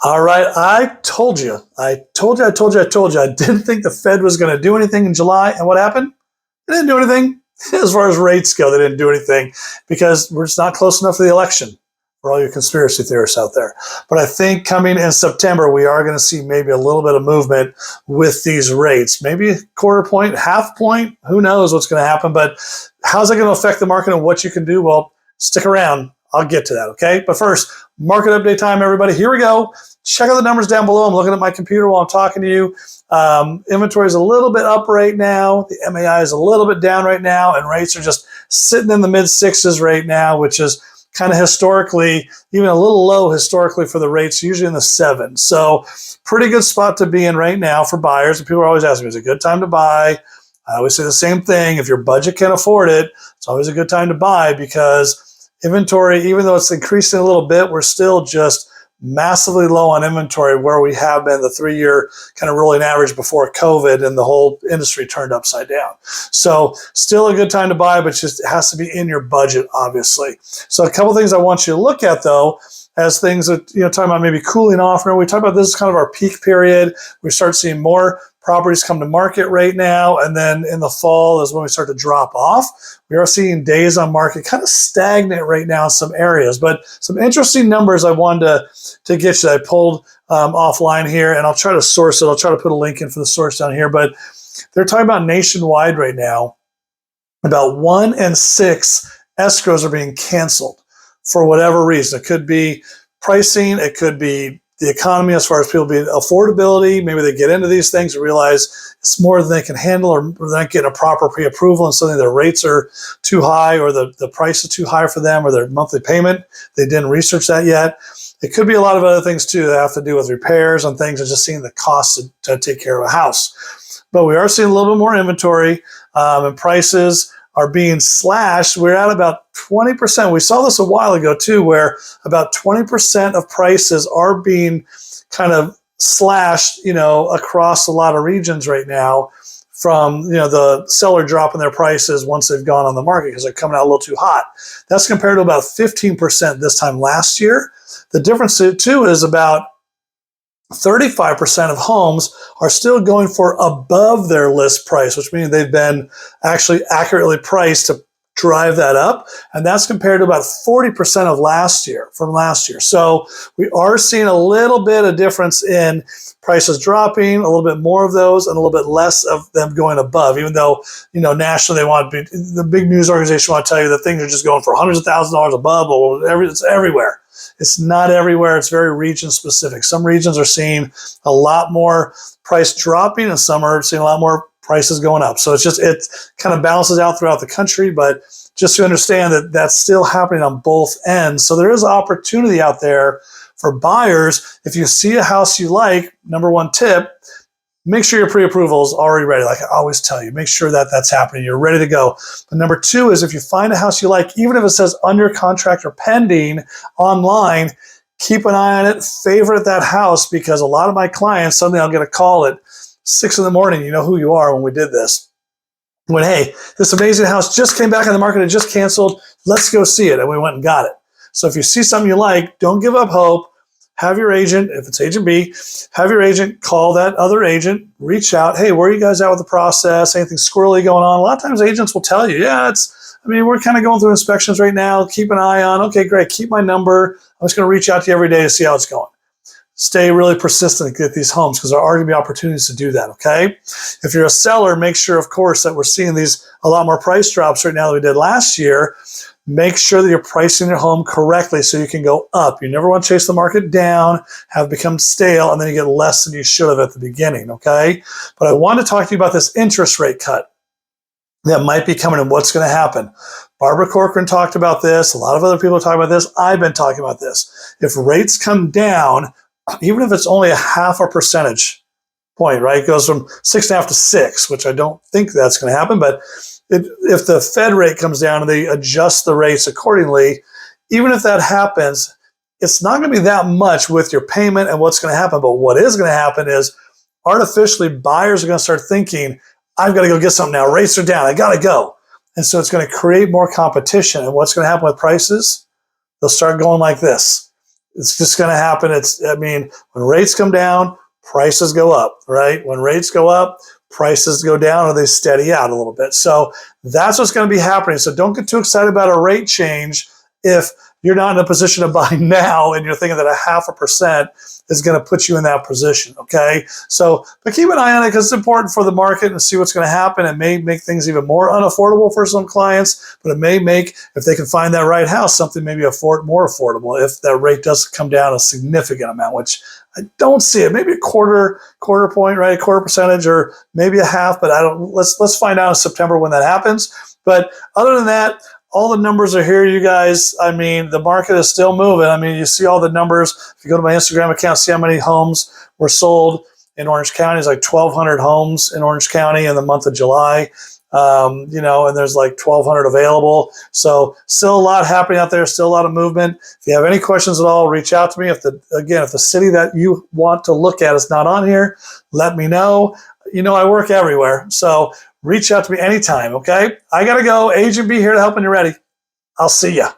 All right, I told you. I told you. I told you. I told you. I didn't think the Fed was going to do anything in July. And what happened? They didn't do anything. As far as rates go, they didn't do anything because we're just not close enough to the election for all you conspiracy theorists out there. But I think coming in September, we are going to see maybe a little bit of movement with these rates. Maybe a quarter point, half point. Who knows what's going to happen? But how's it going to affect the market and what you can do? Well, stick around. I'll get to that, okay? But first, market update time, everybody. Here we go. Check out the numbers down below. I'm looking at my computer while I'm talking to you. Inventory is a little bit up right now. The MAI is a little bit down right now, and rates are just sitting in the mid-sixes right now, which is kind of historically, even a little low historically for the rates, usually in the sevens. So pretty good spot to be in right now for buyers. And people are always asking me, is it a good time to buy? I always say the same thing. If your budget can afford it, it's always a good time to buy because inventory, even though it's increasing a little bit, we're still just massively low on inventory where we have been the 3-year kind of rolling average before COVID and the whole industry turned upside down. So still a good time to buy, but just it has to be in your budget, obviously. So a couple things I want you to look at, though, as things that, talking about maybe cooling off. Remember, we talk about this is kind of our peak period. We start seeing more properties come to market right now, and then in the fall is when we start to drop off. We are seeing days on market kind of stagnant right now in some areas, but some interesting numbers I wanted to get you. I pulled offline here, and I'll try to source it. I'll try to put a link in for the source down here, but they're talking about nationwide right now, about 1 in 6 escrows are being canceled for whatever reason. It could be pricing, it could be the economy as far as people being affordability. Maybe they get into these things and realize it's more than they can handle, or they're not getting a proper pre-approval and suddenly their rates are too high, or the price is too high for them, or their monthly payment. They didn't research that yet. It could be a lot of other things too that have to do with repairs and things, and just seeing the cost to take care of a house. But we are seeing a little bit more inventory, and prices are being slashed. We're at about 20%. We saw this a while ago too, where about 20% of prices are being kind of slashed, across a lot of regions right now from, the seller dropping their prices once they've gone on the market because they're coming out a little too hot. That's compared to about 15% this time last year. The difference too is about 35% of homes are still going for above their list price, which means they've been actually accurately priced to drive that up. And that's compared to about 40% of from last year. So we are seeing a little bit of difference in prices dropping, a little bit more of those, and a little bit less of them going above, even though, nationally they want to be, the big news organization want to tell you that things are just going for hundreds of thousands of dollars above, or it's everywhere. It's not everywhere. It's very region specific. Some regions are seeing a lot more price dropping, and some are seeing a lot more prices going up. So it kind of balances out throughout the country, but just to understand that that's still happening on both ends. So there is opportunity out there for buyers. If you see a house you like, number one tip, make sure your pre-approval is already ready. Like I always tell you, make sure that that's happening. You're ready to go. But number two is if you find a house you like, even if it says under contract or pending online, keep an eye on it, favorite that house, because a lot of my clients, suddenly I'll get a call at 6 in the morning. You know who you are when we did this. When, hey, this amazing house just came back on the market, it just canceled, let's go see it. And we went and got it. So if you see something you like, don't give up hope. Have your agent, if it's agent B, have your agent call that other agent, reach out. Hey, where are you guys at with the process? Anything squirrely going on? A lot of times agents will tell you, we're kind of going through inspections right now. Keep an eye on. Okay, great. Keep my number. I'm just going to reach out to you every day to see how it's going. Stay really persistent to get these homes because there are going to be opportunities to do that, okay? If you're a seller, make sure, of course, that we're seeing a lot more price drops right now than we did last year. Make sure that you're pricing your home correctly so you can go up. You never want to chase the market down, have become stale, and then you get less than you should have at the beginning, okay? But I want to talk to you about this interest rate cut that might be coming and what's going to happen. Barbara Corcoran talked about this. A lot of other people are talking about this. I've been talking about this. If rates come down, even if it's only a half a percentage point, right? It goes from 6.5 to 6, which I don't think that's going to happen, but if the Fed rate comes down and they adjust the rates accordingly, even if that happens, it's not going to be that much with your payment and what's going to happen. But what is going to happen is artificially buyers are going to start thinking, I've got to go get something now. Rates are down. I got to go. And so it's going to create more competition. And what's going to happen with prices? They'll start going like this. It's just going to happen. When rates come down, prices go up, right? When rates go up, prices go down or they steady out a little bit. So that's what's going to be happening. So don't get too excited about a rate change if you're not in a position to buy now and you're thinking that 0.5% is going to put you in that position, okay? So, but keep an eye on it because it's important for the market and see what's going to happen. It may make things even more unaffordable for some clients, but it may make, if they can find that right house, something maybe more affordable if that rate does come down a significant amount, which I don't see it. Maybe a quarter point, right? A quarter percentage or maybe a half, but let's find out in September when that happens. But other than that, all the numbers are here, you guys. The market is still moving. You see all the numbers. If you go to my Instagram account, see how many homes were sold in Orange County. It's like 1,200 homes in Orange County in the month of July. And there's like 1,200 available. So still a lot happening out there, still a lot of movement. If you have any questions at all, reach out to me. If the city that you want to look at is not on here, let me know. I work everywhere. So reach out to me anytime, okay? I got to go. Agent B here to help when you're ready. I'll see ya.